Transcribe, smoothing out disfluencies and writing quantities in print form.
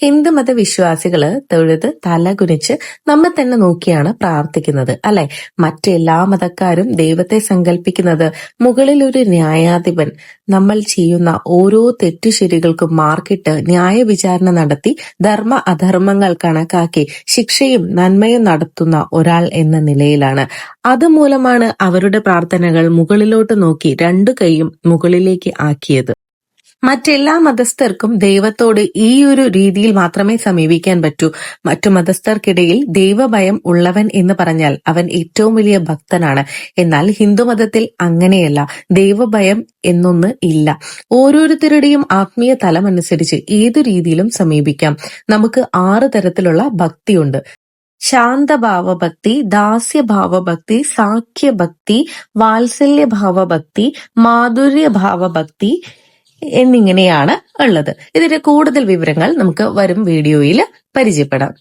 ഹിന്ദുമത വിശ്വാസികള് തൊഴുത് തലകുനിച്ച് നമ്മെ തന്നെ നോക്കിയാണ് പ്രാർത്ഥിക്കുന്നത് അല്ലെ. മറ്റെല്ലാ മതക്കാരും ദൈവത്തെ സങ്കല്പിക്കുന്നത് മുകളിൽ ഒരു ന്യായാധിപൻ നമ്മൾ ചെയ്യുന്ന ഓരോ തെറ്റുശരികൾക്കും മാർക്കിട്ട് ന്യായവിചാരണ നടത്തി ധർമ്മ അധർമ്മങ്ങൾ കണക്കാക്കി ശിക്ഷയും നന്മയും നടത്തുന്ന ഒരാൾ എന്ന നിലയിലാണ്. അതുമൂലമാണ് അവരുടെ പ്രാർത്ഥനകൾ മുകളിലോട്ട് നോക്കി രണ്ടു കൈയും മുകളിലേക്ക് ആക്കിയത്. മറ്റെല്ലാ മതസ്ഥർക്കും ദൈവത്തോട് ഈ ഒരു രീതിയിൽ മാത്രമേ സമീപിക്കാൻ പറ്റൂ. മറ്റു മതസ്ഥർക്കിടയിൽ ദൈവഭയം ഉള്ളവൻ എന്ന് പറഞ്ഞാൽ അവൻ ഏറ്റവും വലിയ ഭക്തനാണ്. എന്നാൽ ഹിന്ദുമതത്തിൽ അങ്ങനെയല്ല, ദൈവഭയം എന്നൊന്ന് ഇല്ല. ഓരോരുത്തരുടെയും ആത്മീയ തലമനുസരിച്ച് ഏതു രീതിയിലും സമീപിക്കാം. നമുക്ക് 6 തരത്തിലുള്ള ഭക്തിയുണ്ട്. ശാന്തഭാവഭക്തി, ദാസ്യഭാവഭക്തി, സാഖ്യഭക്തി, വാത്സല്യഭാവഭക്തി, മാധുര്യഭാവഭക്തി എന്നിങ്ങനെയാണ് ഉള്ളത്. ഇതിന്റെ കൂടുതൽ വിവരങ്ങൾ നമുക്ക് വരും വീഡിയോയിൽ പരിചയപ്പെടാം.